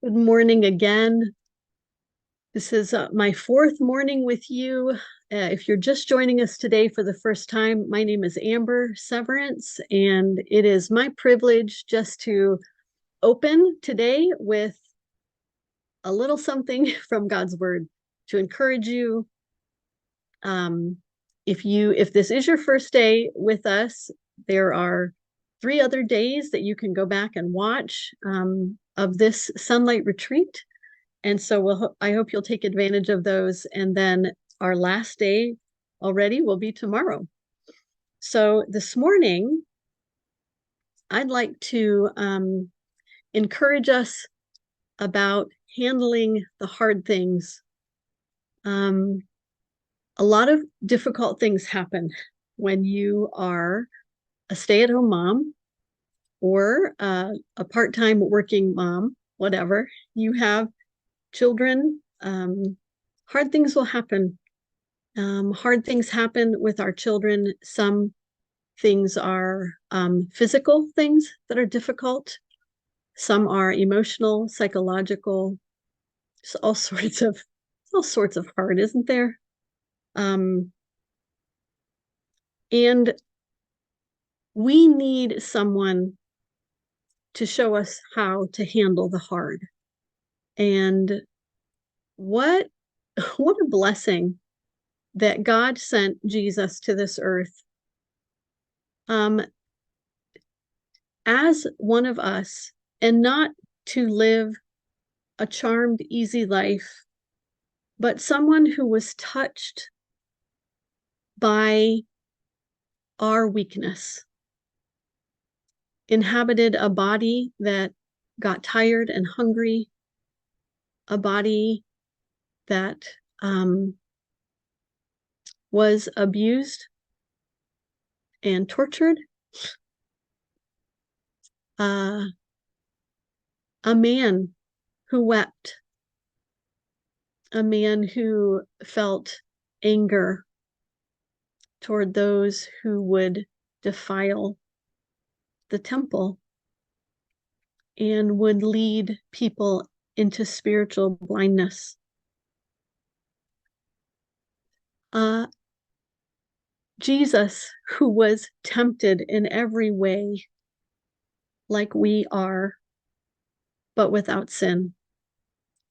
Good morning again. This is my fourth morning with you. If you're just joining us today for the first time, my name is Amber Severance, and it is my privilege just to open today with a little something from God's Word to encourage you. If this is your first day with us, there are 3 other days that you can go back and watch of this Sonlight retreat. And so I hope you'll take advantage of those. And then our last day already will be tomorrow. So this morning, I'd like to encourage us about handling the hard things. A lot of difficult things happen when you are a stay-at-home mom or a part-time working mom, whatever. You have children. Hard things will happen. Hard things happen with our children. Some things are physical things that are difficult. Some are emotional, psychological. It's all sorts of hard, isn't there? And we need someone to show us how to handle the hard. And what a blessing that God sent Jesus to this earth as one of us, and not to live a charmed, easy life, but someone who was touched by our weakness, inhabited a body that got tired and hungry, a body that was abused and tortured, a man who wept, a man who felt anger toward those who would defile the temple and would lead people into spiritual blindness. Jesus, who was tempted in every way like we are, but without sin.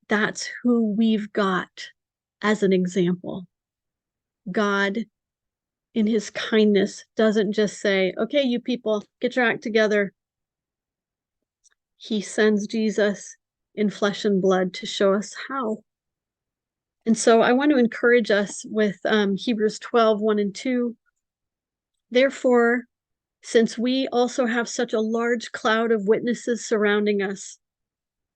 That's who we've got as an example. God, in his kindness, doesn't just say, okay, you people, get your act together. He sends Jesus in flesh and blood to show us how. And so I want to encourage us with Hebrews 12, 1 and 2. Therefore, since we also have such a large cloud of witnesses surrounding us,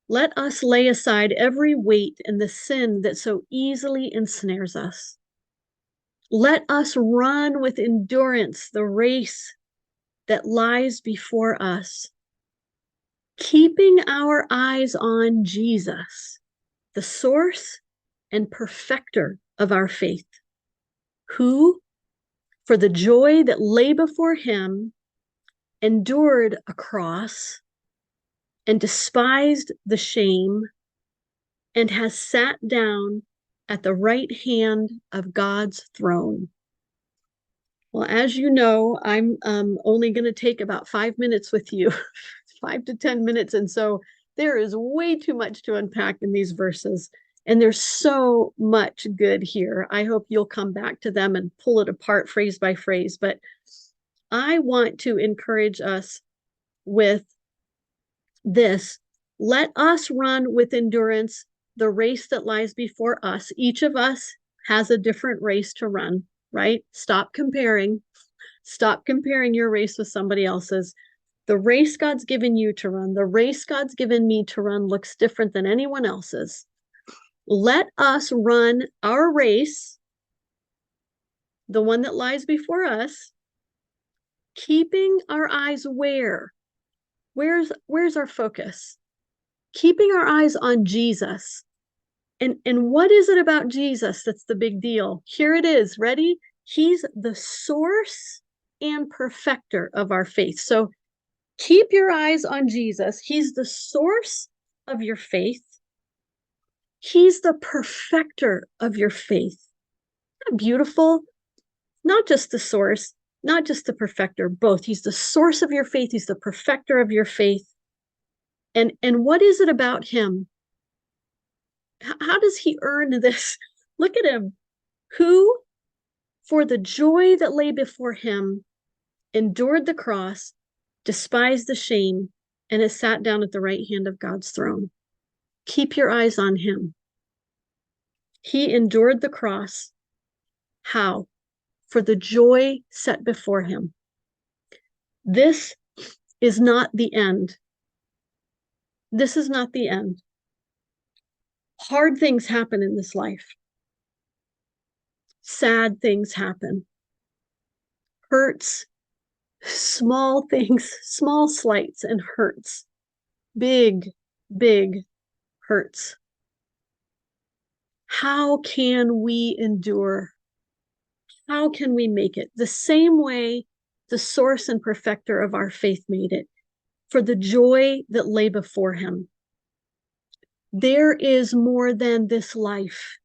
let us lay aside every weight and the sin that so easily ensnares us. Let us run with endurance the race that lies before us, keeping our eyes on Jesus, the source and perfecter of our faith, who, for the joy that lay before him, endured a cross and despised the shame, and has sat down at the right hand of God's throne. Well, as you know, I'm only going to take about 5 minutes with you, 5 to 10 minutes. And so there is way too much to unpack in these verses. And there's so much good here. I hope you'll come back to them and pull it apart phrase by phrase. But I want to encourage us with this. Let us run with endurance the race that lies before us. Each of us has a different race to run, right? Stop comparing. Stop comparing your race with somebody else's. The race God's given you to run, the race God's given me to run looks different than anyone else's. Let us run our race, the one that lies before us, keeping our eyes where? Where's our focus? Keeping our eyes on Jesus. And what is it about Jesus that's the big deal? Here it is. Ready? He's the source and perfecter of our faith. So keep your eyes on Jesus. He's the source of your faith. He's the perfecter of your faith. Isn't that beautiful? Not just the source, not just the perfecter, both. He's the source of your faith. He's the perfecter of your faith. And what is it about him? How does he earn this? Look at him. Who, for the joy that lay before him, endured the cross, despised the shame, and has sat down at the right hand of God's throne. Keep your eyes on him. He endured the cross. How? For the joy set before him. This is not the end. This is not the end. Hard things happen in this life. Sad things happen. Hurts, small things, small slights and hurts. Big, big hurts. How can we endure? How can we make it? The same way the source and perfecter of our faith made it, for the joy that lay before him. There is more than this life.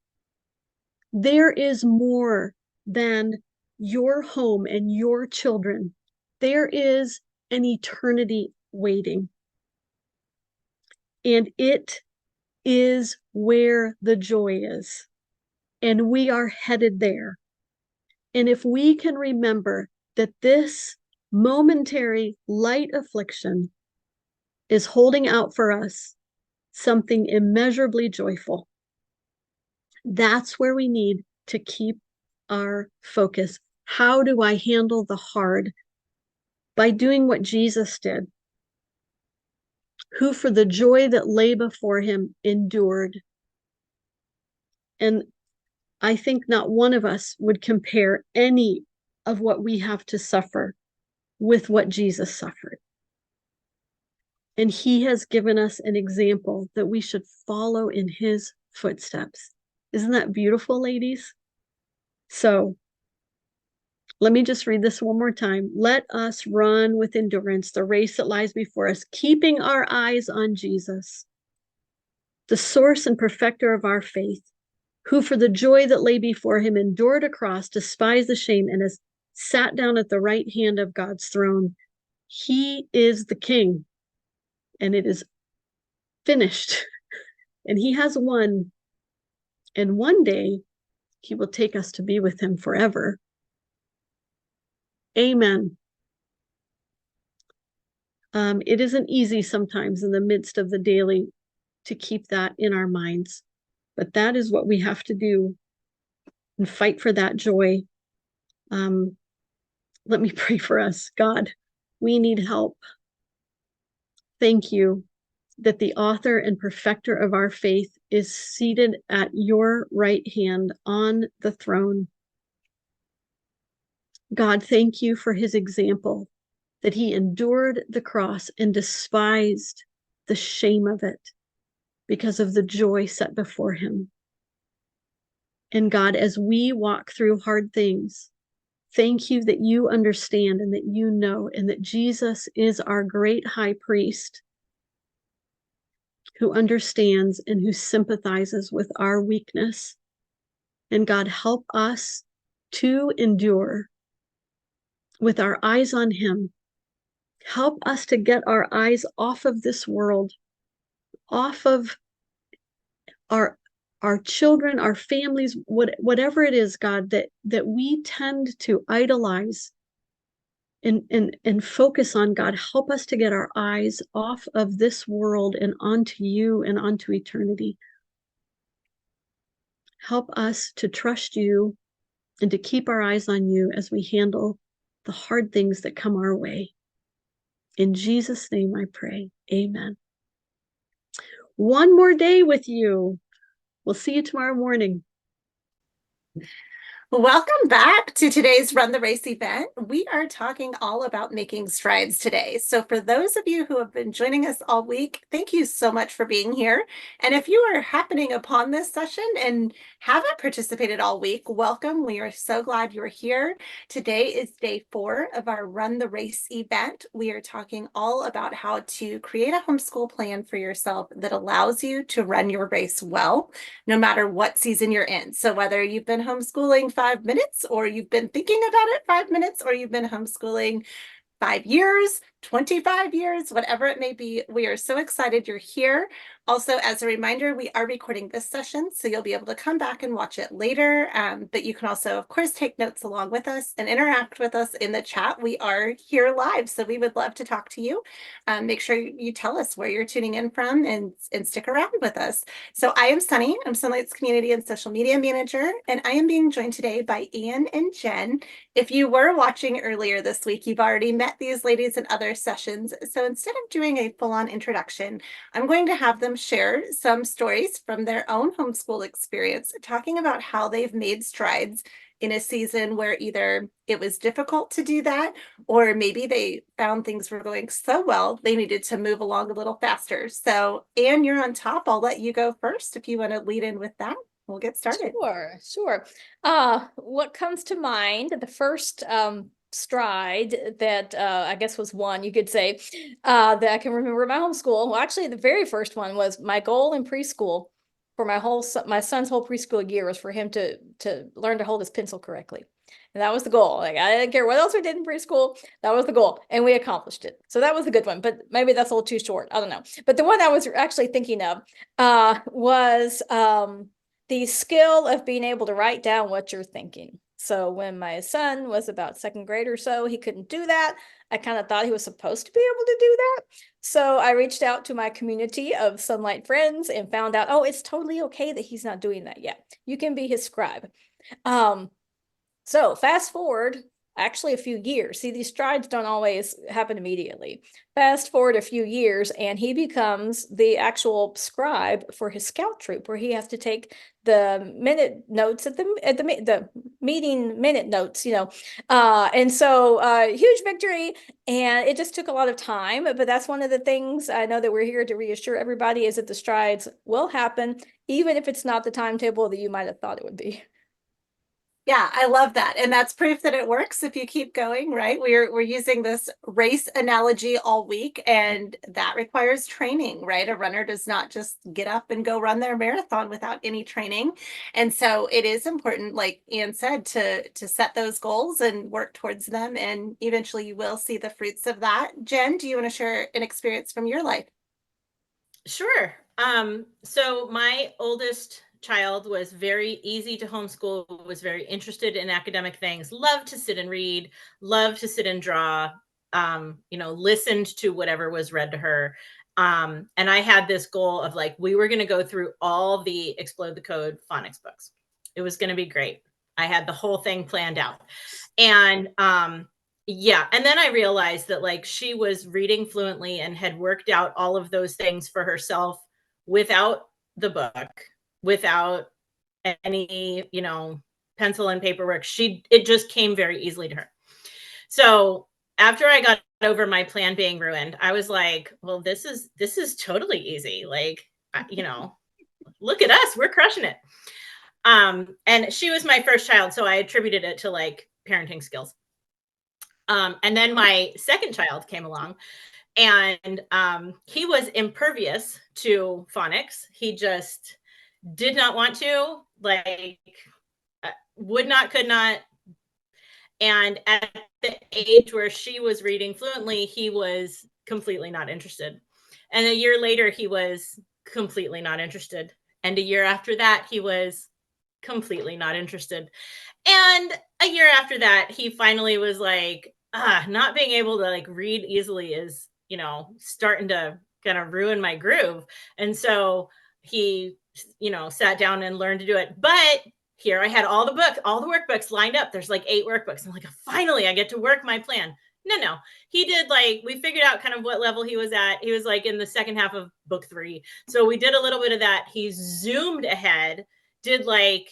There is more than your home and your children. There is an eternity waiting. And it is where the joy is. And we are headed there. And if we can remember that this momentary light affliction is holding out for us something immeasurably joyful, that's where we need to keep our focus. How do I handle the hard? By doing what Jesus did, who for the joy that lay before him endured. And I think not one of us would compare any of what we have to suffer with what Jesus suffered. And he has given us an example that we should follow in his footsteps. Isn't that beautiful, ladies? So let me just read this one more time. Let us run with endurance the race that lies before us, keeping our eyes on Jesus, the source and perfecter of our faith, who for the joy that lay before him endured a cross, despised the shame, and has sat down at the right hand of God's throne. He is the King, and it is finished. And he has won. And one day he will take us to be with him forever. Amen. It isn't easy sometimes in the midst of the daily to keep that in our minds, but that is what we have to do and fight for that joy. Let me pray for us. God, we need help. Thank you that the author and perfecter of our faith is seated at your right hand on the throne. God, thank you for his example, that he endured the cross and despised the shame of it because of the joy set before him. And God, as we walk through hard things, thank you that you understand and that you know, and that Jesus is our great high priest who understands and who sympathizes with our weakness. And God, help us to endure with our eyes on him. Help us to get our eyes off of this world, off of our children, our families, whatever it is, God, that we tend to idolize and focus on. God, help us to get our eyes off of this world and onto you and onto eternity. Help us to trust you and to keep our eyes on you as we handle the hard things that come our way. In Jesus' name I pray. Amen. One more day with you. We'll see you tomorrow morning. Welcome back to today's Run the Race event. We are talking all about making strides today. So, for those of you who have been joining us all week, thank you so much for being here. And if you are happening upon this session and haven't participated all week, welcome. We are so glad you're here. Today is day 4 of our Run the Race event. We are talking all about how to create a homeschool plan for yourself that allows you to run your race well, no matter what season you're in. So whether you've been homeschooling 5 minutes, or you've been thinking about it 5 minutes, or you've been homeschooling 5 years, 25 years, whatever it may be, we are so excited you're here. Also, as a reminder, we are recording this session, so you'll be able to come back and watch it later. But you can also, of course, take notes along with us and interact with us in the chat. We are here live, so we would love to talk to you. Make sure you tell us where you're tuning in from and stick around with us. So I am Sunny. I'm Sonlight's Community and Social Media Manager, and I am being joined today by Anne and Jen. If you were watching earlier this week, you've already met these ladies in other sessions. So instead of doing a full-on introduction, I'm going to have them share some stories from their own homeschool experience, talking about how they've made strides in a season where either it was difficult to do that, or maybe they found things were going so well, they needed to move along a little faster. So Anne, you're on top. I'll let you go first if you want to lead in with that. We'll get started. Sure. What comes to mind, the first stride that I guess was one, you could say, that I can remember in my homeschool. Well, actually, the very first one was my goal in preschool for my son's whole preschool year was for him to learn to hold his pencil correctly. And that was the goal. Like, I didn't care what else we did in preschool. That was the goal. And we accomplished it. So that was a good one, but maybe that's a little too short. I don't know. But the one I was actually thinking of was the skill of being able to write down what you're thinking. So when my son was about second grade or so, he couldn't do that. I kind of thought he was supposed to be able to do that. So I reached out to my community of Sonlight friends and found out, oh, it's totally okay that he's not doing that yet. You can be his scribe. Um, so fast forward actually a few years. See, these strides don't always happen immediately. Fast forward a few years, and he becomes the actual scribe for his scout troop, where he has to take the minute notes at the meeting minute notes, and so huge victory. And it just took a lot of time, but that's one of the things I know that we're here to reassure everybody is that the strides will happen, even if it's not the timetable that you might have thought it would be. Yeah, I love that. And that's proof that it works if you keep going, right? We're using this race analogy all week, and that requires training, right? A runner does not just get up and go run their marathon without any training. And so it is important, like Anne said, to set those goals and work towards them, and eventually you will see the fruits of that. Jen, do you want to share an experience from your life? Sure. So my oldest child was very easy to homeschool, was very interested in academic things, loved to sit and read, loved to sit and draw, listened to whatever was read to her. And I had this goal of like, we were going to go through all the Explode the Code phonics books. It was going to be great. I had the whole thing planned out. And yeah. And then I realized that like she was reading fluently and had worked out all of those things for herself without the book, without any, pencil and paperwork. It just came very easily to her. So after I got over my plan being ruined, I was like, well, this is totally easy. Like, look at us, we're crushing it. And she was my first child, so I attributed it to like parenting skills. And then my second child came along, and he was impervious to phonics. He just did not want to, like, would not, could not. And at the age where she was reading fluently, he was completely not interested. And a year later, he was completely not interested. And a year after that, he was completely not interested. And a year after that, he finally was like, not being able to like read easily is, starting to kind of ruin my groove. And so he, sat down and learned to do it. But here I had all the workbooks lined up. There's like 8 workbooks. I'm like, finally, I get to work my plan. No. He did like, we figured out kind of what level he was at. He was like in the second half of book 3. So we did a little bit of that. He zoomed ahead, did like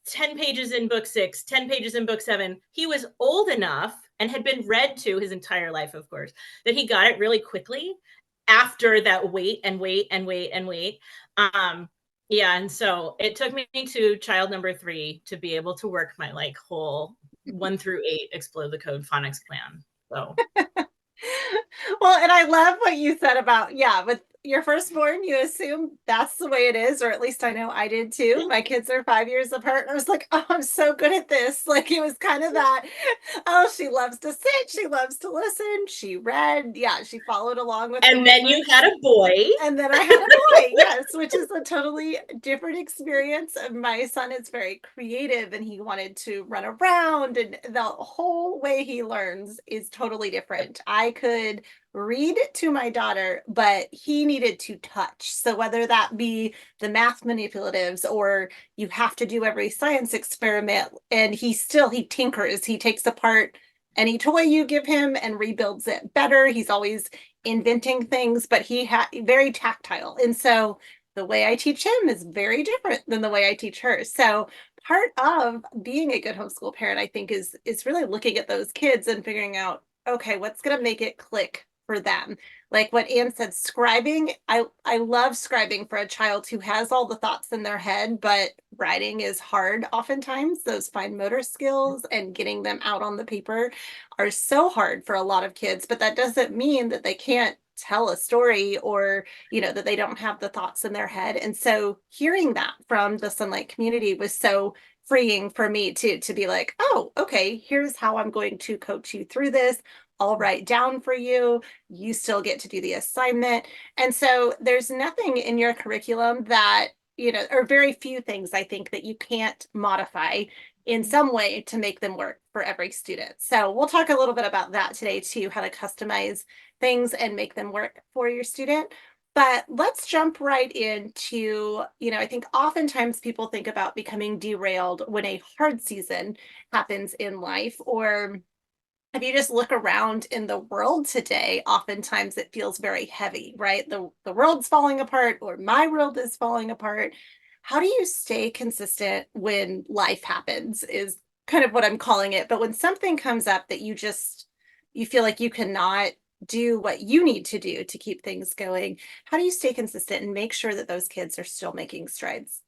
10 pages in book 6, 10 pages in book 7. He was old enough and had been read to his entire life, of course, that he got it really quickly after that wait and wait and wait and wait. Yeah, and so it took me to child number 3 to be able to work my like whole 1 through 8 explode the code phonics plan. So Well, and I love what you said about, yeah, with your firstborn, you assume that's the way it is, or at least I know I did too. My kids are 5 years apart, and I was like, oh, I'm so good at this. Like it was kind of that, oh, she loves to sit, she loves to listen, she read, yeah, she followed along with and then you homework. had a boy. And then I had a boy, yes, which is a totally different experience. And my son is very creative and he wanted to run around, and the whole way he learns is totally different. I could read to my daughter, but he needed to touch. So whether that be the math manipulatives or you have to do every science experiment, and he tinkers, he takes apart any toy you give him and rebuilds it better. He's always inventing things, but he had very tactile. And so the way I teach him is very different than the way I teach her. So part of being a good homeschool parent, I think, is really looking at those kids and figuring out, okay, what's going to make it click for them. Like what Anne said, scribing. I love scribing for a child who has all the thoughts in their head, but writing is hard oftentimes. Those fine motor skills and getting them out on the paper are so hard for a lot of kids, but that doesn't mean that they can't tell a story or, that they don't have the thoughts in their head. And so hearing that from the Sonlight community was so freeing for me to be like, oh, okay, here's how I'm going to coach you through this. I'll write down for you. You still get to do the assignment. And so there's nothing in your curriculum that, or very few things I think that you can't modify in some way to make them work for every student. So we'll talk a little bit about that today too, how to customize things and make them work for your student. But let's jump right into, I think oftentimes people think about becoming derailed when a hard season happens in life, or if you just look around in the world today, oftentimes it feels very heavy, right? The world's falling apart, or my world is falling apart. How do you stay consistent when life happens is kind of what I'm calling it. But when something comes up that you feel like you cannot do what you need to do to keep things going, how do you stay consistent and make sure that those kids are still making strides?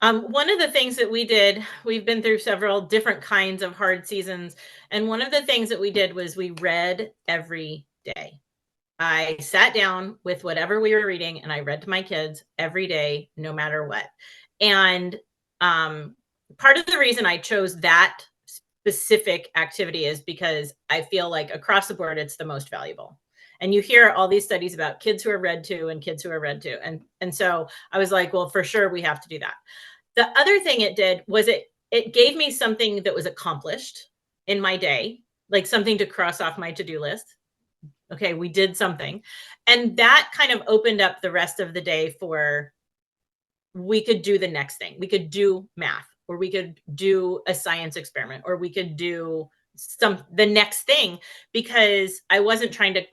One of the things that we did, we've been through several different kinds of hard seasons. And one of the things that we did was we read every day. I sat down with whatever we were reading and I read to my kids every day, no matter what. And part of the reason I chose that specific activity is because I feel like across the board, it's the most valuable. And you hear all these studies about kids who are read to and kids who are read to. And so I was like, well, for sure, we have to do that. The other thing it did was it gave me something that was accomplished in my day, like something to cross off my to-do list. Okay, we did something. And that kind of opened up the rest of the day for, we could do the next thing. We could do math, or we could do a science experiment, or we could do the next thing, because I wasn't trying to,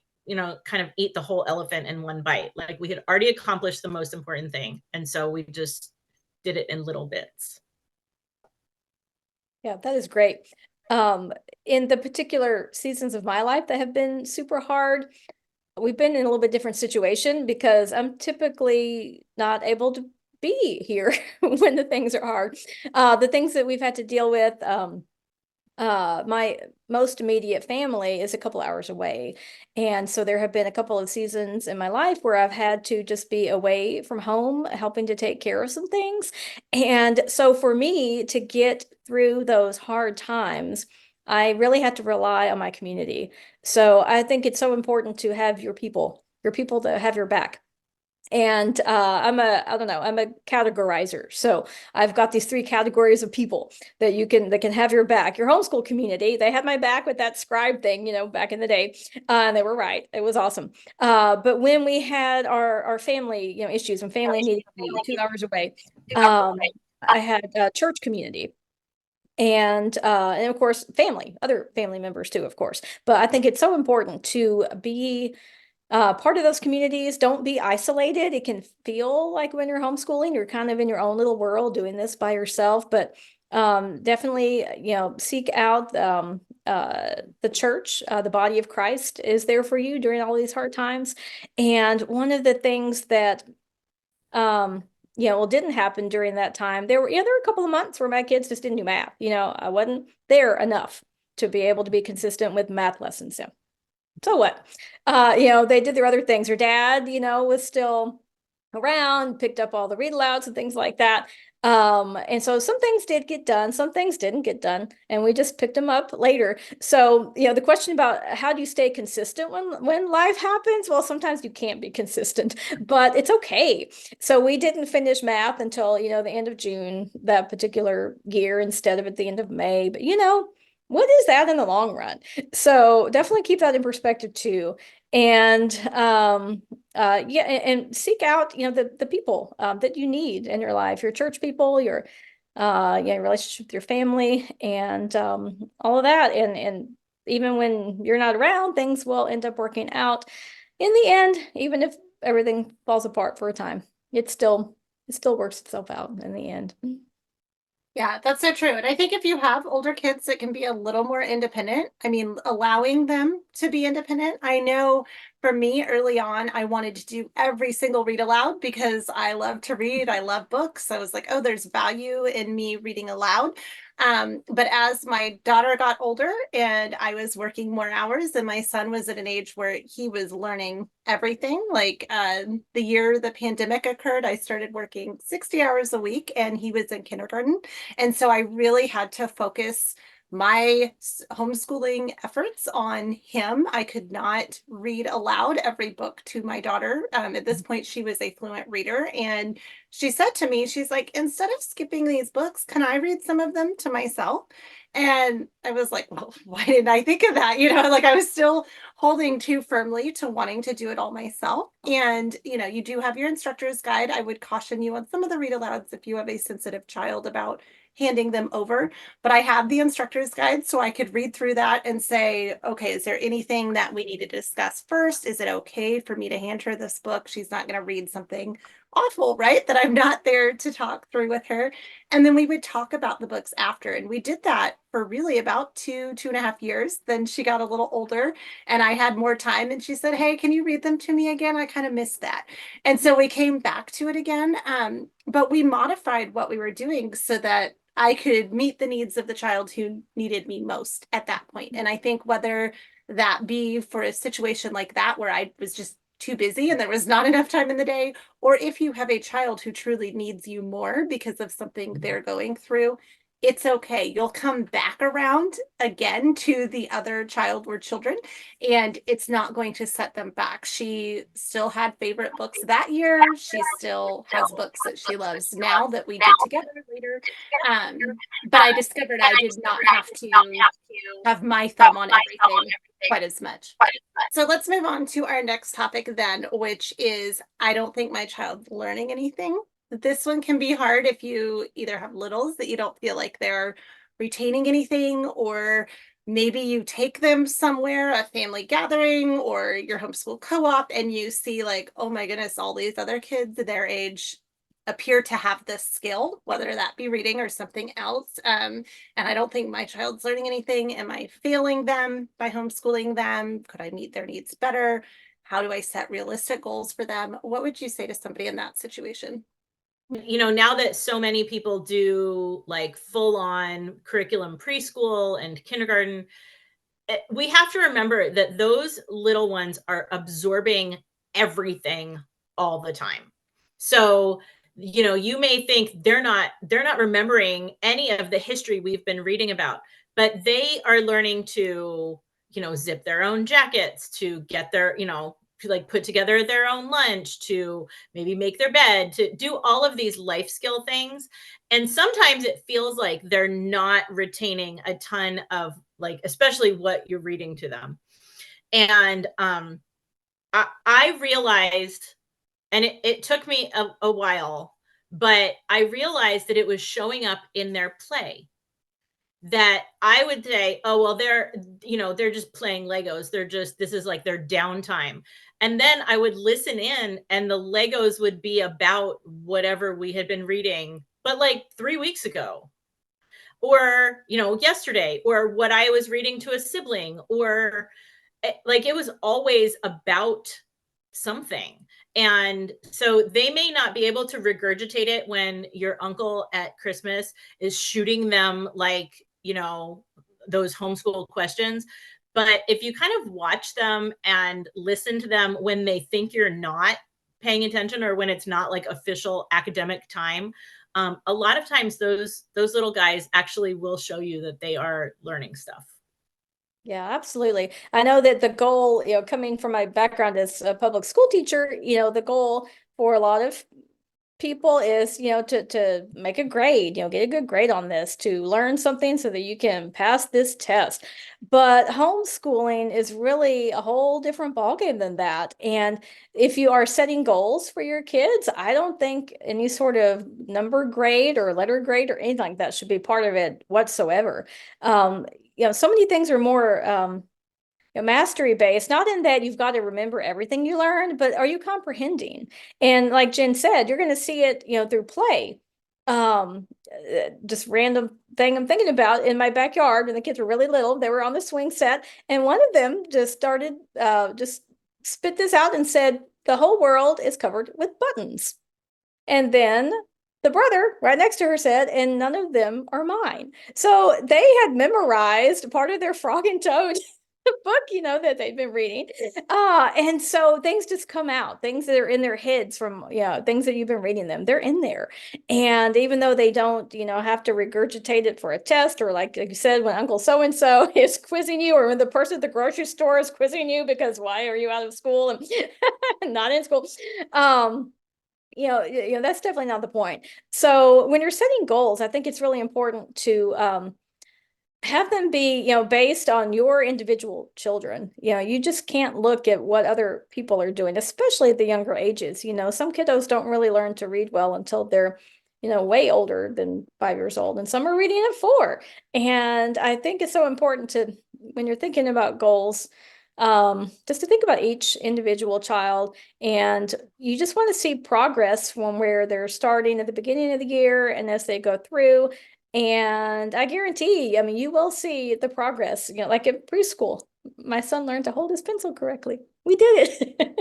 kind of eat the whole elephant in one bite. Like we had already accomplished the most important thing. And so we just did it in little bits. Yeah, that is great. In the particular seasons of my life that have been super hard, we've been in a little bit different situation because I'm typically not able to be here when the things are hard. The things that we've had to deal with, my most immediate family is a couple hours away. And so there have been a couple of seasons in my life where I've had to just be away from home, helping to take care of some things. And so for me to get through those hard times, I really had to rely on my community. So I think it's so important to have your people that have your back. And I'm a categorizer. So I've got these 3 categories of people that can have your back. Your homeschool community, they had my back with that scribe thing, back in the day. And they were right. It was awesome. But when we had our family, issues, when family needed to be 2 hours away, I had a church community. And of course, other family members too, of course. But I think it's so important to be part of those communities. Don't be isolated. It can feel like when you're homeschooling, you're kind of in your own little world doing this by yourself, but definitely, seek out the church. The body of Christ is there for you during all these hard times. And one of the things that didn't happen during that time. There were a couple of months where my kids just didn't do math. I wasn't there enough to be able to be consistent with math lessons. So what? They did their other things. Her dad, was still around, picked up all the read alouds and things like that. And so some things did get done, some things didn't get done, and we just picked them up later. So, the question about how do you stay consistent when life happens? Well, sometimes you can't be consistent, but it's okay. So we didn't finish math until, the end of June that particular year instead of at the end of May. But what is that in the long run? So definitely keep that in perspective too. And and seek out the people that you need in your life, your church people, your your relationship with your family, and all of that. And even when you're not around, things will end up working out in the end. Even if everything falls apart for a time, it still works itself out in the end. Yeah, that's so true. And I think if you have older kids that can be a little more independent, I mean, allowing them to be independent. I know for me early on, I wanted to do every single read aloud because I love to read. I love books. I was like, oh, there's value in me reading aloud. But as my daughter got older and I was working more hours, and my son was at an age where he was learning everything, like the year the pandemic occurred, I started working 60 hours a week and he was in kindergarten. And so I really had to focus my homeschooling efforts on him. I could not read aloud every book to my daughter. At this point, she was a fluent reader. And she said to me, she's like, instead of skipping these books, can I read some of them to myself? And I was like, well, why didn't I think of that? Like I was still holding too firmly to wanting to do it all myself. And, you do have your instructor's guide. I would caution you on some of the read alouds if you have a sensitive child about handing them over, but I have the instructor's guide so I could read through that and say, okay, is there anything that we need to discuss first? Is it okay for me to hand her this book? She's not going to read something awful, right? That I'm not there to talk through with her. And then we would talk about the books after. And we did that for really about 2.5 years. Then she got a little older and I had more time. And she said, hey, can you read them to me again? I kind of missed that. And so we came back to it again. But we modified what we were doing so that I could meet the needs of the child who needed me most at that point. And I think whether that be for a situation like that, where I was just too busy and there was not enough time in the day, or if you have a child who truly needs you more because of something they're going through, it's okay. You'll come back around again to the other child or children, and it's not going to set them back. She still had favorite books that year. She still has books that she loves now that we did together later. But I discovered I did not have to have my thumb on everything quite as much. So let's move on to our next topic then, which is I don't think my child's learning anything. This one can be hard if you either have littles that you don't feel like they're retaining anything, or maybe you take them somewhere, a family gathering or your homeschool co-op, and you see like, oh my goodness, all these other kids their age appear to have this skill, whether that be reading or something else. And I don't think my child's learning anything. Am I failing them by homeschooling them? Could I meet their needs better? How do I set realistic goals for them? What would you say to somebody in that situation? Now that so many people do like full on curriculum preschool and kindergarten, we have to remember that those little ones are absorbing everything all the time. So, you may think they're not remembering any of the history we've been reading about, but they are learning to, zip their own jackets, to get their, to like put together their own lunch, to maybe make their bed, to do all of these life skill things. And sometimes it feels like they're not retaining a ton of like, especially what you're reading to them. And I realized, and it took me a while, but I realized that it was showing up in their play. That I would say, oh, well, they're just playing Legos. This is like their downtime. And then I would listen in, and the Legos would be about whatever we had been reading, but like 3 weeks ago, or, yesterday, or what I was reading to a sibling, or like it was always about something. And so they may not be able to regurgitate it when your uncle at Christmas is shooting them like, those homeschool questions. But if you kind of watch them and listen to them when they think you're not paying attention, or when it's not like official academic time, a lot of times those little guys actually will show you that they are learning stuff. Yeah, absolutely. I know that the goal, coming from my background as a public school teacher, the goal for a lot of people is, to make a grade, get a good grade on this, to learn something so that you can pass this test. But homeschooling is really a whole different ballgame than that. And if you are setting goals for your kids, I don't think any sort of number grade or letter grade or anything like that should be part of it whatsoever. So many things are more mastery based, not in that you've got to remember everything you learned, but are you comprehending? And like Jen said, you're going to see it, through play. Just random thing I'm thinking about, in my backyard when the kids were really little, they were on the swing set, and one of them just started, just spit this out and said, the whole world is covered with buttons. And then the brother right next to her said, and none of them are mine. So they had memorized part of their Frog and Toad book, that they've been reading. And so things just come out, things that are in their heads from, things that you've been reading them, they're in there. And even though they don't, have to regurgitate it for a test, or like you said, when Uncle so-and-so is quizzing you, or when the person at the grocery store is quizzing you because why are you out of school and not in school? That's definitely not the point. So when you're setting goals, I think it's really important to have them be, based on your individual children. You just can't look at what other people are doing, especially at the younger ages. Some kiddos don't really learn to read well until they're, way older than 5 years old, and some are reading at 4. And I think it's so important to, when you're thinking about goals, just to think about each individual child, and you just want to see progress from where they're starting at the beginning of the year and as they go through. And I guarantee, I mean, you will see the progress, like in preschool. My son learned to hold his pencil correctly. We did it.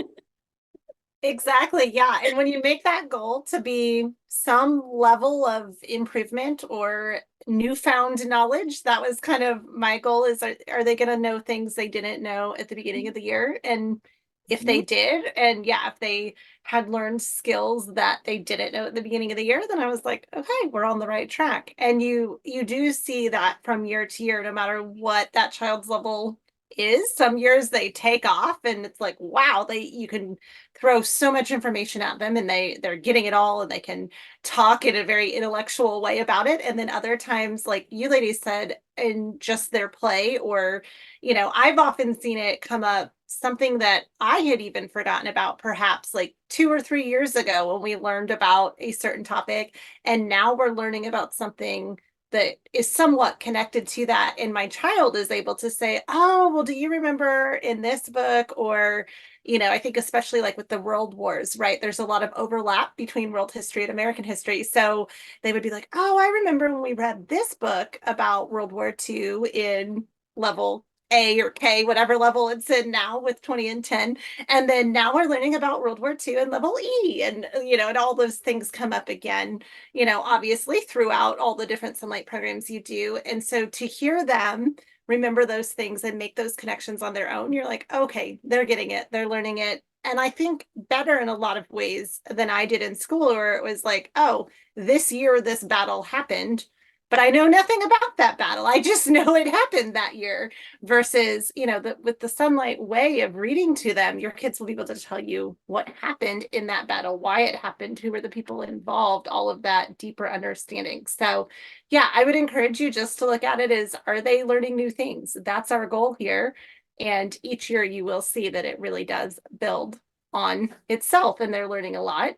Exactly. Yeah. And when you make that goal to be some level of improvement or newfound knowledge, that was kind of my goal, is are they going to know things they didn't know at the beginning of the year? And if they did, and yeah, if they had learned skills that they didn't know at the beginning of the year, then I was like, okay, we're on the right track. And you do see that from year to year, no matter what that child's level is. Some years they take off and it's like, wow, you can throw so much information at them and they're getting it all, and they can talk in a very intellectual way about it. And then other times, like you ladies said, in just their play, or I've often seen it come up, something that I had even forgotten about, perhaps like 2 or 3 years ago, when we learned about a certain topic, and now we're learning about something that is somewhat connected to that, and my child is able to say, oh, well, do you remember in this book? Or I think especially like with the world wars, right, there's a lot of overlap between world history and American history. So they would be like, oh, I remember when we read this book about World War II in level A or K, whatever level it's in now with 20 and 10. And then now we're learning about World War II in level E, and and all those things come up again, obviously throughout all the different Sonlight programs you do. And so to hear them remember those things and make those connections on their own, you're like, okay, they're getting it, they're learning it. And I think better in a lot of ways than I did in school, where it was like, oh, this year this battle happened, but I know nothing about that battle. I just know it happened that year. Versus, with the Sonlight way of reading to them, your kids will be able to tell you what happened in that battle, why it happened, who were the people involved, all of that deeper understanding. So yeah, I would encourage you just to look at it as, are they learning new things? That's our goal here. And each year you will see that it really does build on itself, and they're learning a lot.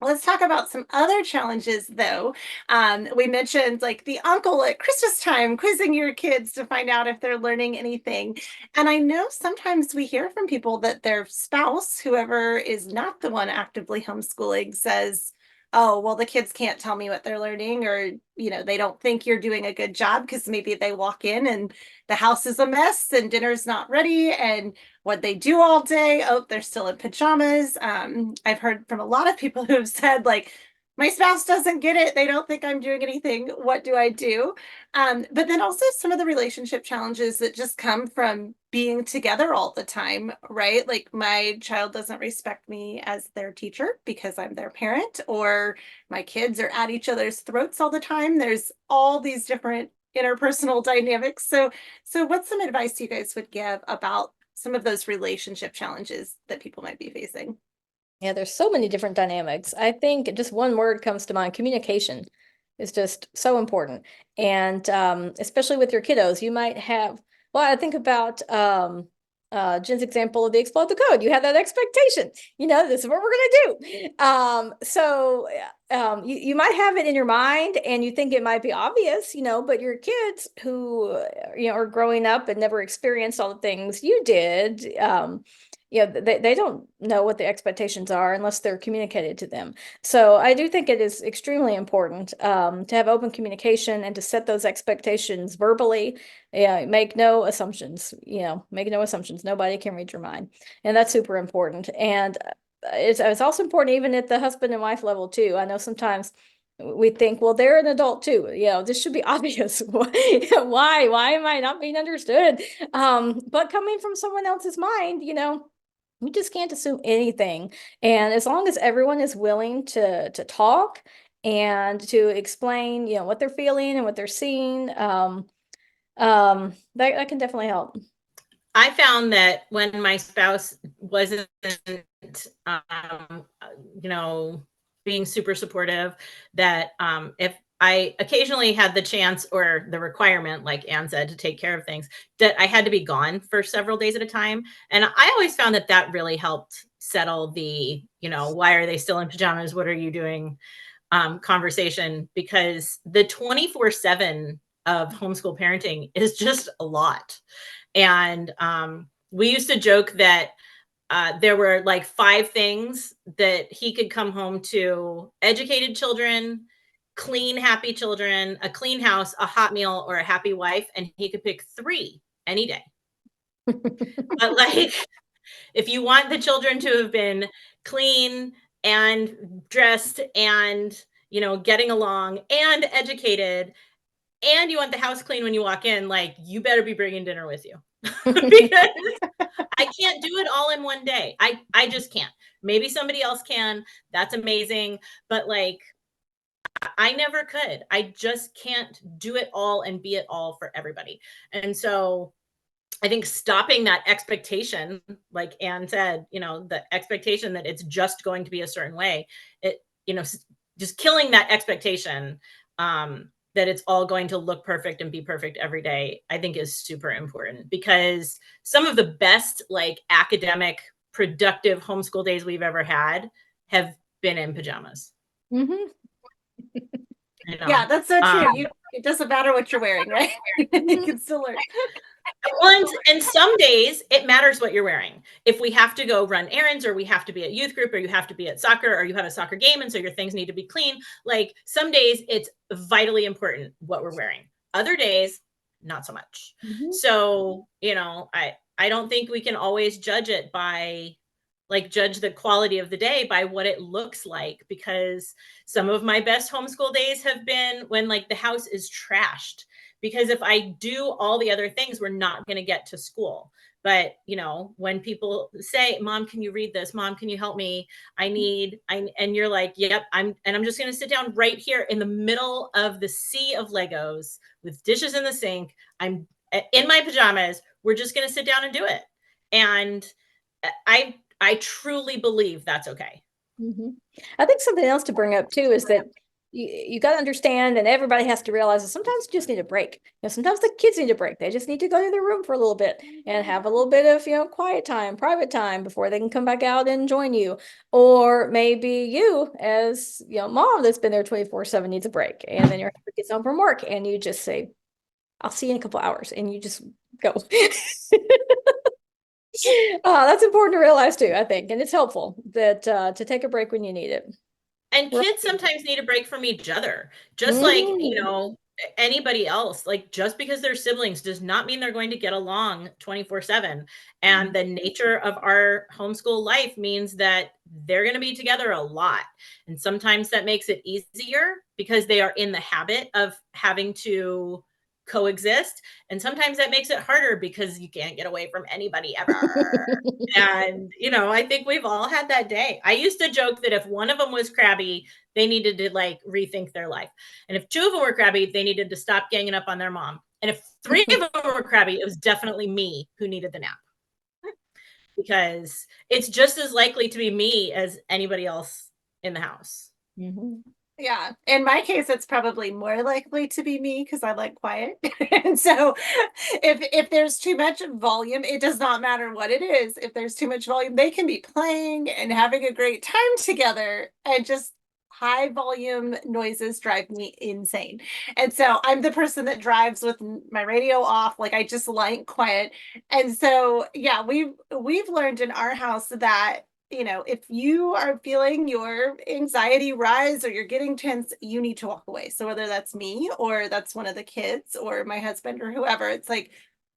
Let's talk about some other challenges, though. We mentioned like the uncle at Christmas time quizzing your kids to find out if they're learning anything. And I know sometimes we hear from people that their spouse, whoever is not the one actively homeschooling, says, oh, well, the kids can't tell me what they're learning, or, they don't think you're doing a good job because maybe they walk in and the house is a mess and dinner's not ready. And what they do all day, oh, they're still in pajamas. I've heard from a lot of people who have said, like, my spouse doesn't get it. They don't think I'm doing anything. What do I do? But then also some of the relationship challenges that just come from being together all the time, right? Like my child doesn't respect me as their teacher because I'm their parent, or my kids are at each other's throats all the time. There's all these different interpersonal dynamics. So what's some advice you guys would give about some of those relationship challenges that people might be facing? Yeah, there's so many different dynamics. I think just one word comes to mind, communication is just so important. And especially with your kiddos, you might have, well, I think about Jen's example of the explode the code. You have that expectation, this is what we're gonna do. You might have it in your mind and you think it might be obvious, but your kids who, are growing up and never experienced all the things you did, they don't know what the expectations are unless they're communicated to them. So I do think it is extremely important to have open communication and to set those expectations verbally. Yeah, make no assumptions. Make no assumptions. Nobody can read your mind, and that's super important. And it's also important even at the husband and wife level too. I know sometimes we think, well, they're an adult too. This should be obvious. Why am I not being understood? But coming from someone else's mind, you just can't assume anything. And as long as everyone is willing to talk and to explain, what they're feeling and what they're seeing, that can definitely help. I found that when my spouse wasn't, being super supportive, that if I occasionally had the chance or the requirement, like Anne said, to take care of things, that I had to be gone for several days at a time. And I always found that that really helped settle the, why are they still in pajamas? What are you doing? Conversation, because the 24/7 of homeschool parenting is just a lot. And we used to joke that there were like 5 things that he could come home to: educated children, clean, happy children, a clean house, a hot meal, or a happy wife. And he could pick 3 any day. But like, if you want the children to have been clean and dressed and, getting along and educated, and you want the house clean when you walk in, like, you better be bringing dinner with you. Because I can't do it all in one day. I just can't. Maybe somebody else can. That's amazing. But like, I never could. I just can't do it all and be it all for everybody. And so I think stopping that expectation, like Anne said, the expectation that it's just going to be a certain way, just killing that expectation, that it's all going to look perfect and be perfect every day, I think is super important, because some of the best like academic productive homeschool days we've ever had have been in pajamas. Mm-hmm. Yeah, that's so true. It doesn't matter what you're wearing, right? You can still learn. And some days it matters what you're wearing. If we have to go run errands, or we have to be at youth group, or you have to be at soccer, or you have a soccer game, and so your things need to be clean, like some days it's vitally important what we're wearing. Other days, not so much. Mm-hmm. So, I don't think we can always judge it by judge the quality of the day by what it looks like, because some of my best homeschool days have been when like the house is trashed, because if I do all the other things, we're not going to get to school. But, when people say, Mom, can you read this? Mom, can you help me? And you're like, yep, I'm just going to sit down right here in the middle of the sea of Legos with dishes in the sink. I'm in my pajamas. We're just going to sit down and do it. And I truly believe that's okay. Mm-hmm. I think something else to bring up too is that you got to understand, and everybody has to realize that sometimes you just need a break. Sometimes the kids need a break. They just need to go to their room for a little bit and have a little bit of, quiet time, private time before they can come back out and join you. Or maybe you, as mom that's been there 24/7, needs a break, and then your husband gets home from work, and you just say, "I'll see you in a couple hours," and you just go. That's important to realize too, I think, and it's helpful that to take a break when you need it. And Right. kids sometimes need a break from each other, just like, anybody else. Like, just because they're siblings does not mean they're going to get along 24/7. And the nature of our homeschool life means that they're going to be together a lot. And sometimes that makes it easier because they are in the habit of having to coexist. And sometimes that makes it harder because you can't get away from anybody ever. And, I think we've all had that day. I used to joke that if one of them was crabby, they needed to like rethink their life. And if two of them were crabby, they needed to stop ganging up on their mom. And if three of them were crabby, it was definitely me who needed the nap, because it's just as likely to be me as anybody else in the house. Yeah. In my case, it's probably more likely to be me because I like quiet. And so if there's too much volume, it does not matter what it is. If there's too much volume, they can be playing and having a great time together, and just high volume noises drive me insane. And so I'm the person that drives with my radio off. Like, I just like quiet. And so yeah, we've learned in our house that if you are feeling your anxiety rise or you're getting tense, you need to walk away. So whether that's me or that's one of the kids or my husband or whoever, it's like,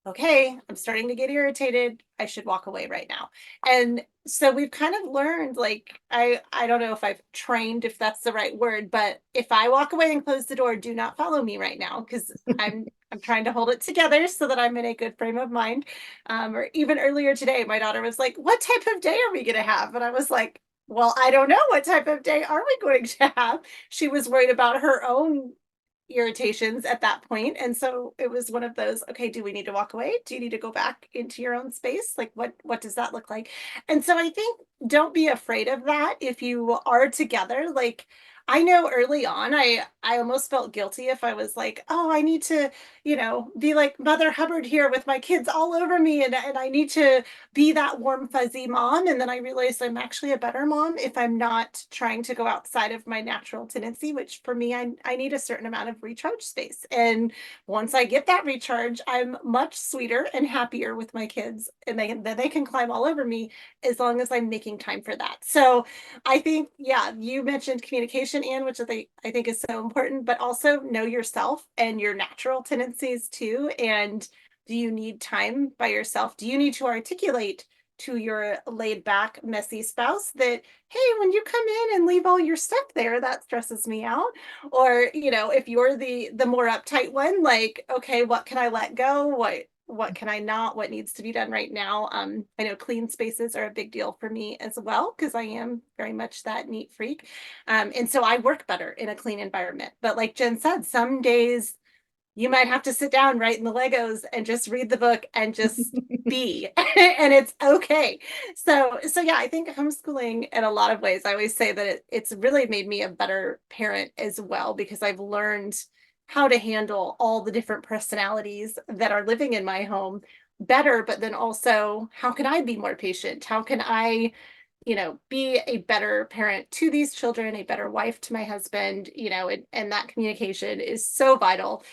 okay, I'm starting to get irritated. I should walk away right now. And so we've kind of learned, like, I don't know if I've trained, if that's the right word, but if I walk away and close the door, do not follow me right now, because I'm trying to hold it together so that I'm in a good frame of mind. Or even earlier today, my daughter was like, "What type of day are we going to have?" And I was like, "Well, I don't know. What type of day are we going to have?" She was worried about her own irritations at that point. And so it was one of those, okay, do we need to walk away? Do you need to go back into your own space? Like, what does that look like? And so I think, don't be afraid of that if you are together. Like, I know early on, I almost felt guilty if I was like, oh, I need to, be like Mother Hubbard here with my kids all over me, and I need to be that warm, fuzzy mom. And then I realized I'm actually a better mom if I'm not trying to go outside of my natural tendency, which for me, I need a certain amount of recharge space. And once I get that recharge, I'm much sweeter and happier with my kids, and then they can climb all over me as long as I'm making time for that. So I think, yeah, you mentioned communication, Anne, which I think is so important, but also know yourself and your natural tendencies too. And do you need time by yourself? Do you need to articulate to your laid back, messy spouse that, hey, when you come in and leave all your stuff there, that stresses me out? Or, if you're the more uptight one, like, okay, what can I let go? What can I not? What needs to be done right now? I know clean spaces are a big deal for me as well, because I am very much that neat freak. And so I work better in a clean environment. But like Jen said, some days you might have to sit down, right in the Legos, and just read the book and just be, and it's okay. So yeah, I think homeschooling, in a lot of ways, I always say that it's really made me a better parent as well, because I've learned how to handle all the different personalities that are living in my home better. But then also, how can I be more patient? How can I be a better parent to these children, a better wife to my husband, and that communication is so vital,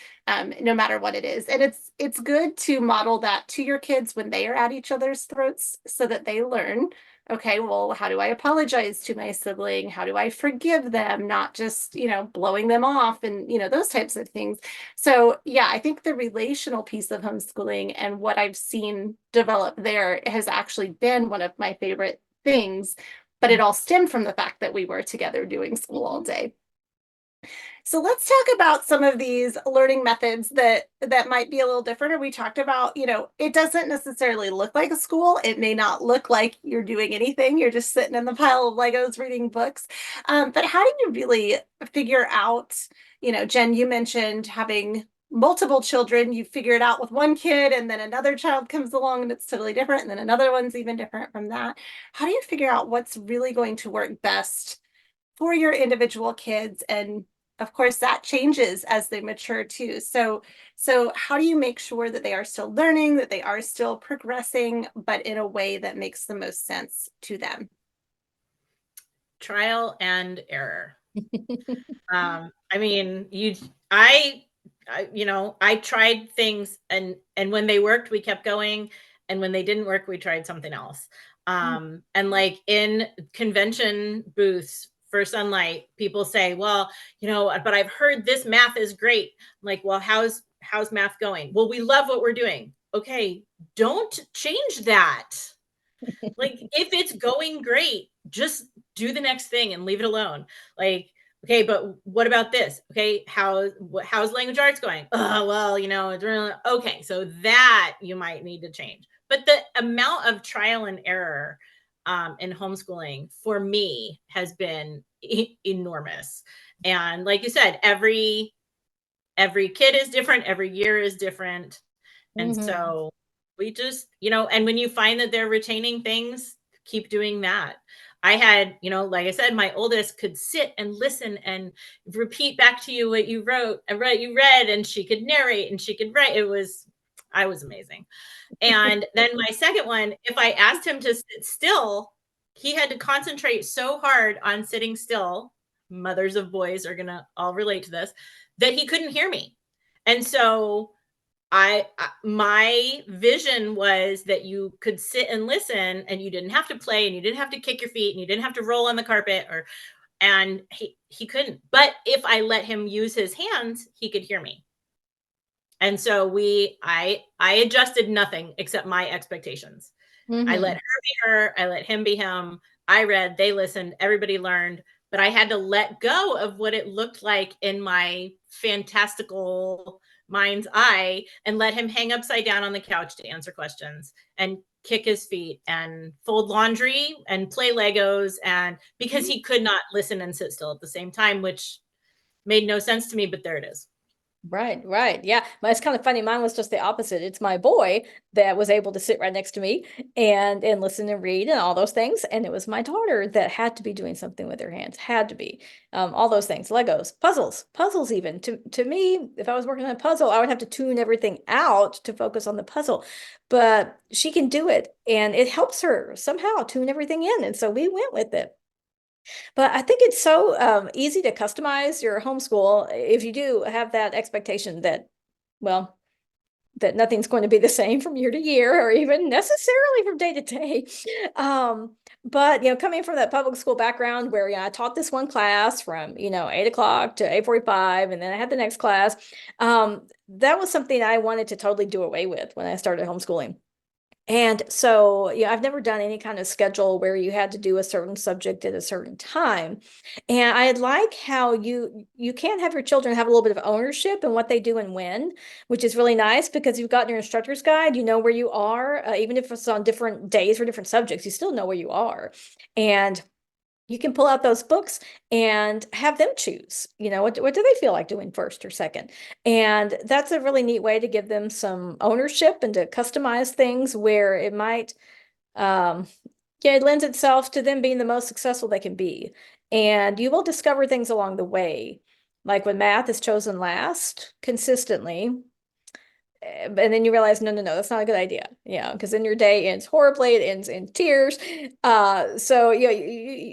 no matter what it is. And it's good to model that to your kids when they are at each other's throats, so that they learn, okay, well, how do I apologize to my sibling? How do I forgive them? Not just, blowing them off and, those types of things. So yeah, I think the relational piece of homeschooling and what I've seen develop there has actually been one of my favorite things, but it all stemmed from the fact that we were together doing school all day. So let's talk about some of these learning methods that might be a little different. Or we talked about, it doesn't necessarily look like a school. It may not look like you're doing anything. You're just sitting in the pile of Legos reading books. But how do you really figure out, Jen, you mentioned having multiple children. You figure it out with one kid, and then another child comes along and it's totally different, and then another one's even different from that. How do you figure out what's really going to work best for your individual kids, and of course, that changes as they mature too. So how do you make sure that they are still learning, that they are still progressing, but in a way that makes the most sense to them? Trial and error. I mean, I tried things, and when they worked, we kept going, and when they didn't work, we tried something else. And like in convention booths for Sonlight, people say, well, but I've heard this math is great. I'm like, well, how's math going? Well, we love what we're doing. Okay, don't change that. Like, if it's going great, just do the next thing and leave it alone. Like, okay, but what about this? Okay, how's language arts going? Well, it's really okay. So that you might need to change. But the amount of trial and error in homeschooling for me has been enormous. And like you said, every kid is different, every year is different. And so we just, and when you find that they're retaining things, keep doing that. I had, like I said, my oldest could sit and listen and repeat back to you what you wrote, you read, and she could narrate and she could write. I was amazing. And then my second one, if I asked him to sit still, he had to concentrate so hard on sitting still. Mothers of boys are going to all relate to this, that he couldn't hear me. And so my vision was that you could sit and listen, and you didn't have to play, and you didn't have to kick your feet, and you didn't have to roll on the carpet, and he couldn't. But if I let him use his hands, he could hear me. And so I adjusted nothing except my expectations. I let her be her, I let him be him. I read, they listened, everybody learned, but I had to let go of what it looked like in my fantastical mind's eye and let him hang upside down on the couch to answer questions and kick his feet and fold laundry and play Legos, and because he could not listen and sit still at the same time, which made no sense to me, but there it is. Right. Yeah. It's kind of funny. Mine was just the opposite. It's my boy that was able to sit right next to me and listen and read and all those things. And it was my daughter that had to be doing something with her hands, had to be all those things, Legos, puzzles even. To me, if I was working on a puzzle, I would have to tune everything out to focus on the puzzle. But she can do it, and it helps her somehow tune everything in. And so we went with it. But I think it's so easy to customize your homeschool if you do have that expectation that, well, that nothing's going to be the same from year to year or even necessarily from day to day. But coming from that public school background where I taught this one class from 8 o'clock to 8:45, and then I had the next class, that was something I wanted to totally do away with when I started homeschooling. And so, I've never done any kind of schedule where you had to do a certain subject at a certain time. And I like how you can have your children have a little bit of ownership in what they do and when, which is really nice because you've got your instructor's guide, you know where you are, even if it's on different days for different subjects, you still know where you are. And you can pull out those books and have them choose, what do they feel like doing first or second? And that's a really neat way to give them some ownership and to customize things where it might, it lends itself to them being the most successful they can be. And you will discover things along the way. Like when math is chosen last consistently, and then you realize, no, that's not a good idea. Because then your day ends horribly, it ends in tears. So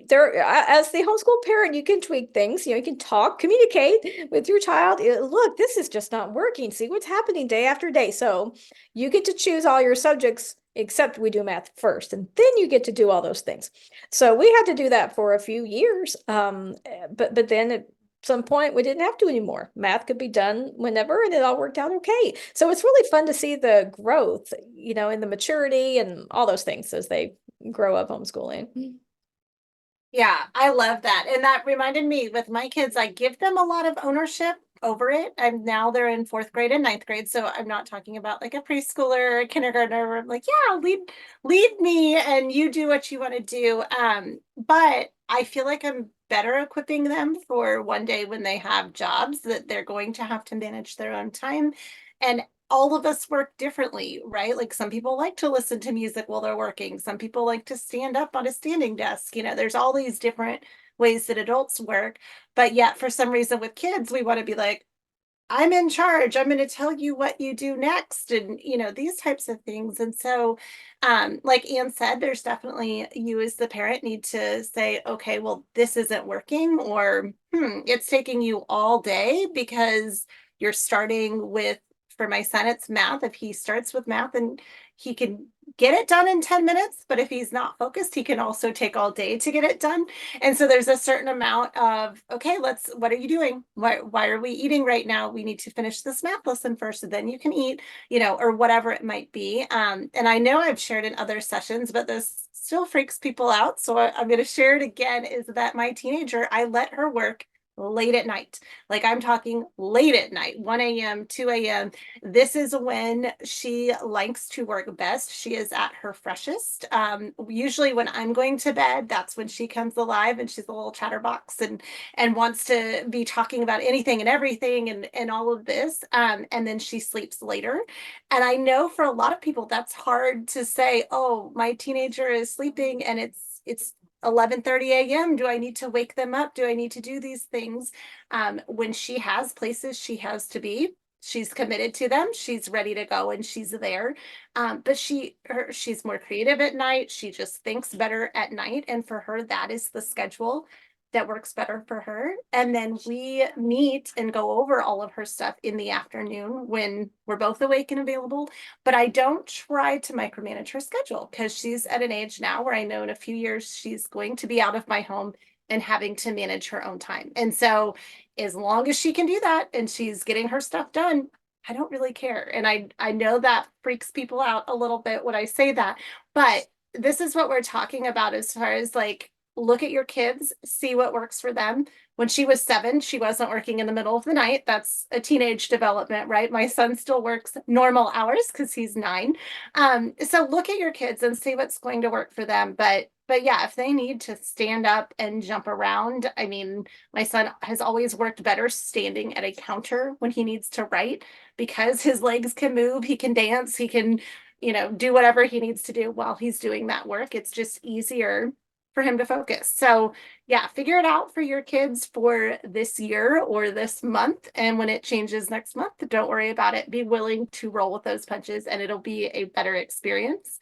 there, as the homeschool parent, you can tweak things. You can talk, communicate with your child. Look, this is just not working. See what's happening day after day. So you get to choose all your subjects, except we do math first, and then you get to do all those things. So we had to do that for a few years. But then some point we didn't have to anymore. Math could be done whenever, and it all worked out okay. So it's really fun to see the growth, in the maturity and all those things as they grow up homeschooling. Yeah, I love that. And that reminded me with my kids, I give them a lot of ownership over it. They're in 4th grade and 9th grade. So I'm not talking about like a preschooler or a kindergartner where I'm like, yeah, lead me and you do what you want to do. But I feel like I'm better equipping them for one day when they have jobs that they're going to have to manage their own time. And all of us work differently, right? Like some people like to listen to music while they're working. Some people like to stand up on a standing desk. There's all these different ways that adults work. But yet for some reason with kids, we want to be like, I'm in charge. I'm going to tell you what you do next, and these types of things. And so, like Anne said, there's definitely, you as the parent need to say, okay, well, this isn't working, or it's taking you all day because you're starting with. For my son, it's math. If he starts with math, and he can get it done in 10 minutes, but if he's not focused, he can also take all day to get it done. And so there's a certain amount of, okay, what are you doing? Why are we eating right now? We need to finish this math lesson first, and then you can eat, or whatever it might be. And I know I've shared in other sessions, but this still freaks people out. So I'm going to share it again, is that my teenager, I let her work late at night. Like, I'm talking late at night, 1 a.m., 2 a.m. This is when she likes to work best. She is at her freshest. Usually when I'm going to bed, that's when she comes alive, and she's a little chatterbox and wants to be talking about anything and everything and all of this. And then she sleeps later. And I know for a lot of people that's hard to say, oh, my teenager is sleeping and it's 11:30 a.m. Do I need to wake them up? Do I need to do these things? When she has places she has to be, she's committed to them. She's ready to go and she's there. But she's more creative at night. She just thinks better at night. And for her, that is the schedule that works better for her. And then we meet and go over all of her stuff in the afternoon when we're both awake and available. But I don't try to micromanage her schedule, because she's at an age now where I know in a few years she's going to be out of my home and having to manage her own time. And so as long as she can do that and she's getting her stuff done, I don't really care. And I know that freaks people out a little bit when I say that, but this is what we're talking about as far as like, look at your kids, see what works for them. When she was 7, she wasn't working in the middle of the night. That's a teenage development, right? My son still works normal hours because he's 9. So look at your kids and see what's going to work for them. But yeah, if they need to stand up and jump around, I mean, my son has always worked better standing at a counter when he needs to write, because his legs can move, he can dance, he can, do whatever he needs to do while he's doing that work. It's just easier for him to focus. So yeah, figure it out for your kids for this year or this month. And when it changes next month, don't worry about it. Be willing to roll with those punches, and it'll be a better experience,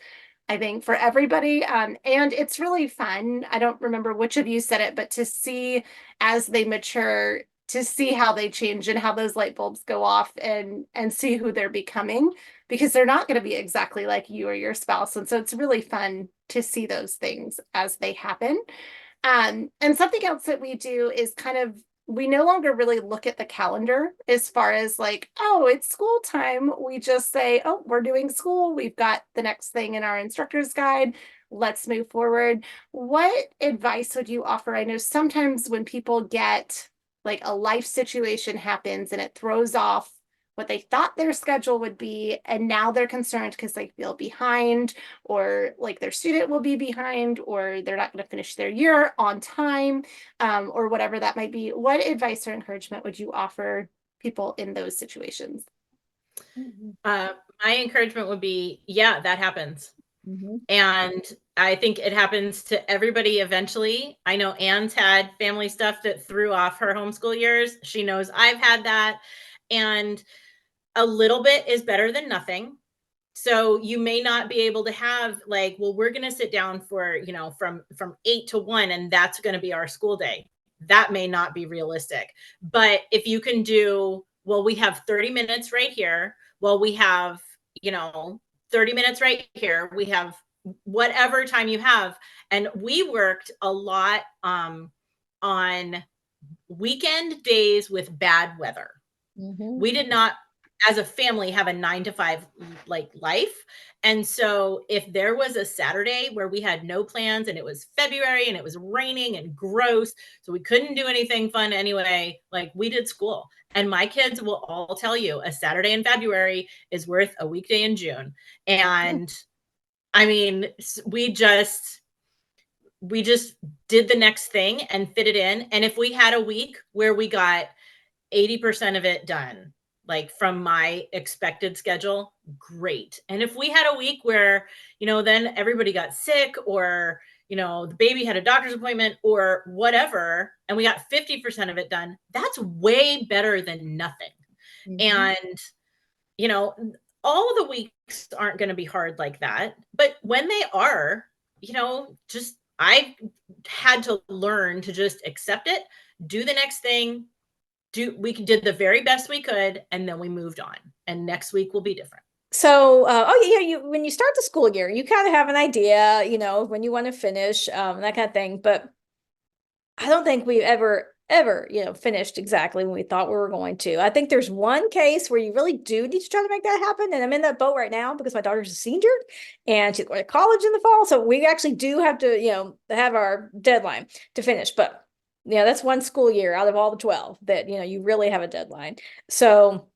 I think, for everybody. And it's really fun. I don't remember which of you said it, but to see as they mature, to see how they change and how those light bulbs go off, and see who they're becoming, because they're not going to be exactly like you or your spouse. And so it's really fun to see those things as they happen. And something else that we do is kind of, we no longer really look at the calendar as far as like, oh, it's school time. We just say, oh, we're doing school. We've got the next thing in our instructor's guide. Let's move forward. What advice would you offer? I know sometimes when people get like a life situation happens and it throws off what they thought their schedule would be, and now they're concerned because they feel behind, or like their student will be behind, or they're not going to finish their year on time, or whatever that might be. What advice or encouragement would you offer people in those situations? My encouragement would be, yeah, that happens. Mm-hmm. And I think it happens to everybody eventually. I know Anne's had family stuff that threw off her homeschool years. She knows I've had that. And a little bit is better than nothing. So you may not be able to have like, well, we're going to sit down for, from 8 to 1, and that's going to be our school day. That may not be realistic. But if you can do, well, we have 30 minutes right here. Well, we have, 30 minutes right here. We have whatever time you have. And we worked a lot on weekend days with bad weather. Mm-hmm. We did not, as a family, have a 9 to 5 like life. And so if there was a Saturday where we had no plans and it was February and it was raining and gross, so we couldn't do anything fun anyway, like we did school. And my kids will all tell you a Saturday in February is worth a weekday in June. And I mean, we just did the next thing and fit it in. And if we had a week where we got 80% of it done, like from my expected schedule, great. And if we had a week where, then everybody got sick, or, the baby had a doctor's appointment or whatever, and we got 50% of it done, that's way better than nothing. And, all of the weeks aren't going to be hard like that. But when they are, just I had to learn to just accept it, do the next thing, we did the very best we could, and then we moved on. And next week will be different. So, when you start the school year, you kind of have an idea, when you want to finish, that kind of thing. But I don't think we've ever, finished exactly when we thought we were going to. I think there's one case where you really do need to try to make that happen. And I'm in that boat right now because my daughter's a senior and she's going to college in the fall. So we actually do have to, have our deadline to finish. But, that's one school year out of all the 12 that, you really have a deadline. So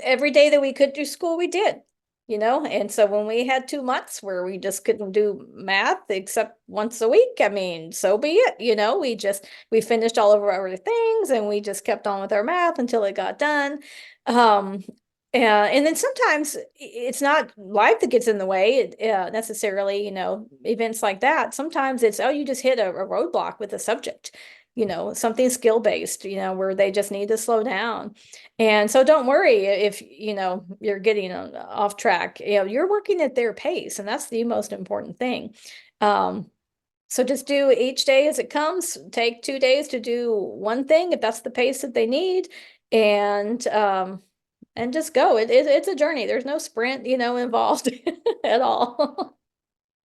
every day that we could do school, we did, and so when we had 2 months where we just couldn't do math except once a week, I mean, so be it. We finished all of our other things and we just kept on with our math until it got done. And then sometimes it's not life that gets in the way necessarily, events like that. Sometimes it's, you just hit a roadblock with a subject, something skill-based, where they just need to slow down. And so don't worry if, you're getting off track, you're working at their pace, and that's the most important thing. So just do each day as it comes. Take 2 days to do one thing if that's the pace that they need, and just go. It's a journey. There's no sprint, involved at all.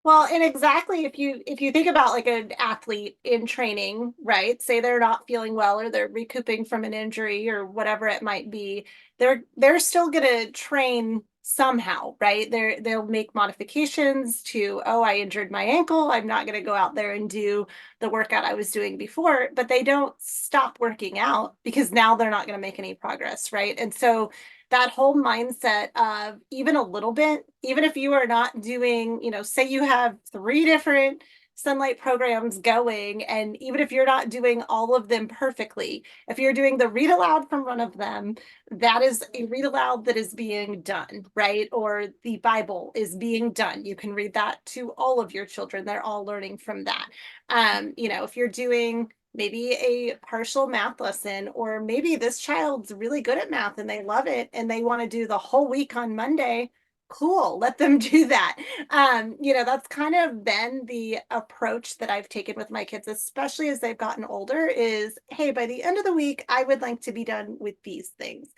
Well, and exactly, if you think about like an athlete in training, right? Say they're not feeling well or they're recouping from an injury or whatever it might be, they're still going to train somehow, right? They'll make modifications to, oh, I injured my ankle, I'm not going to go out there and do the workout I was doing before, but they don't stop working out because now they're not going to make any progress, right? And so that whole mindset of even a little bit, even if you are not doing, say you have 3 different Sonlight programs going, and even if you're not doing all of them perfectly, if you're doing the read aloud from one of them, that is a read aloud that is being done, right? Or the Bible is being done. You can read that to all of your children. They're all learning from that. If you're doing maybe a partial math lesson, or maybe this child's really good at math and they love it and they want to do the whole week on Monday, cool, let them do that. That's kind of been the approach that I've taken with my kids, especially as they've gotten older, is, hey, by the end of the week, I would like to be done with these things.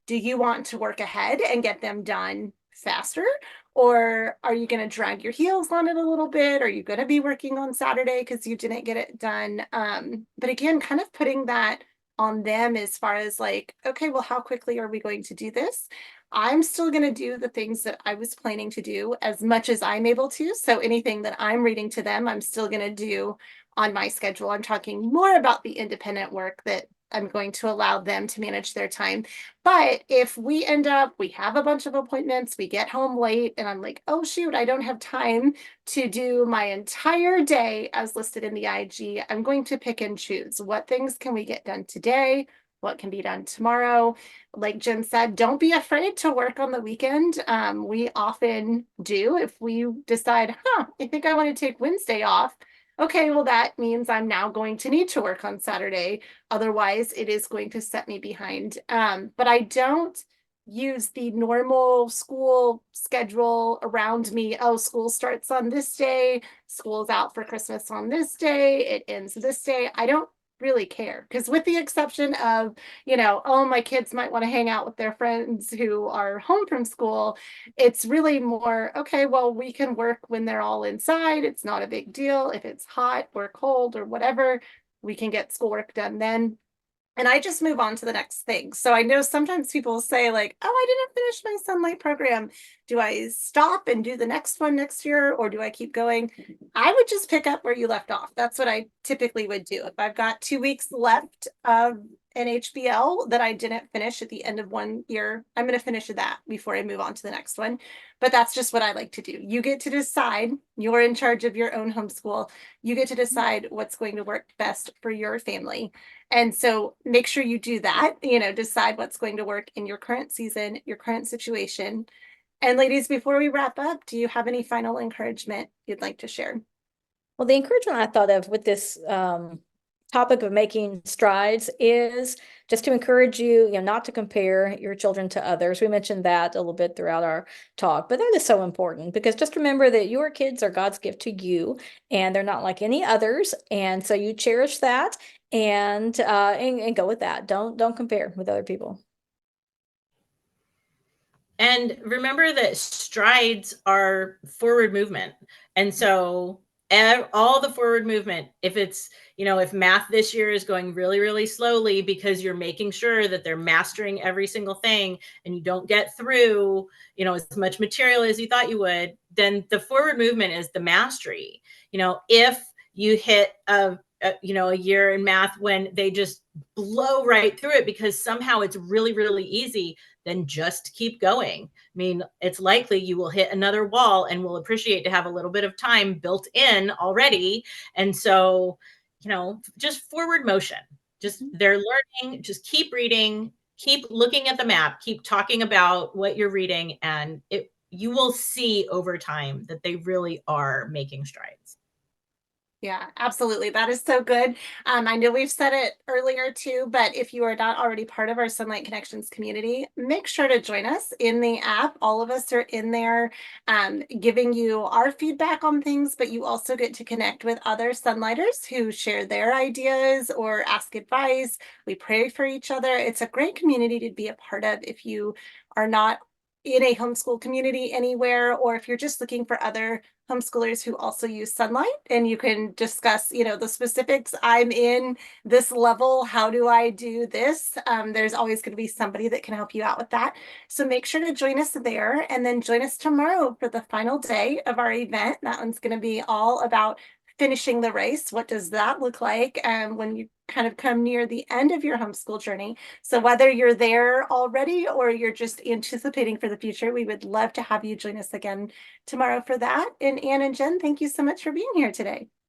Do you want to work ahead and get them done faster? Or are you going to drag your heels on it a little bit? Are you going to be working on Saturday because you didn't get it done? But again, kind of putting that on them as far as like, okay, well, how quickly are we going to do this? I'm still going to do the things that I was planning to do as much as I'm able to. So anything that I'm reading to them, I'm still going to do on my schedule. I'm talking more about the independent work that I'm going to allow them to manage their time. But if we have a bunch of appointments, we get home late, and I'm like, oh, shoot, I don't have time to do my entire day as listed in the IG. I'm going to pick and choose. What things can we get done today? What can be done tomorrow? Like Jen said, don't be afraid to work on the weekend. We often do. If we decide, I think I want to take Wednesday off. Okay, well, that means I'm now going to need to work on Saturday. Otherwise, it is going to set me behind. But I don't use the normal school schedule around me. Oh, school starts on this day. School's out for Christmas on this day. It ends this day. I don't really care, because with the exception of, oh, my kids might want to hang out with their friends who are home from school, it's really more, okay, well, we can work when they're all inside. It's not a big deal. If it's hot or cold or whatever, we can get schoolwork done then. And I just move on to the next thing. So I know sometimes people say like, oh, I didn't finish my Sonlight program. Do I stop and do the next one next year, or do I keep going? I would just pick up where you left off. That's what I typically would do. If I've got 2 weeks left of an HBL that I didn't finish at the end of one year, I'm going to finish that before I move on to the next one. But that's just what I like to do. You get to decide. You're in charge of your own homeschool. You get to decide what's going to work best for your family. And so make sure you do that, decide what's going to work in your current season, your current situation. And ladies, before we wrap up, do you have any final encouragement you'd like to share? Well, the encouragement I thought of with this topic of making strides is just to encourage you, not to compare your children to others. We mentioned that a little bit throughout our talk, but that is so important because just remember that your kids are God's gift to you and they're not like any others. And so you cherish that and go with that. Don't compare with other people. And remember that strides are forward movement. And so all the forward movement, if it's, if math this year is going really, really slowly because you're making sure that they're mastering every single thing and you don't get through, as much material as you thought you would, then the forward movement is the mastery. If you hit a year in math when they just blow right through it because somehow it's really, really easy, then just keep going. I mean, it's likely you will hit another wall and will appreciate to have a little bit of time built in already. And so, just forward motion, just they're learning, just keep reading, keep looking at the map, keep talking about what you're reading, and you will see over time that they really are making strides. Yeah, absolutely. That is so good. I know we've said it earlier too, but if you are not already part of our Sonlight Connections community, make sure to join us in the app. All of us are in there giving you our feedback on things, but you also get to connect with other Sonlighters who share their ideas or ask advice. We pray for each other. It's a great community to be a part of if you are not in a homeschool community anywhere, or if you're just looking for other homeschoolers who also use Sonlight and you can discuss, the specifics. I'm in this level. How do I do this? There's always going to be somebody that can help you out with that. So make sure to join us there and then join us tomorrow for the final day of our event. That one's going to be all about finishing the race. What does that look like when you kind of come near the end of your homeschool journey? So whether you're there already or you're just anticipating for the future, we would love to have you join us again tomorrow for that. And Anne and Jen, thank you so much for being here today.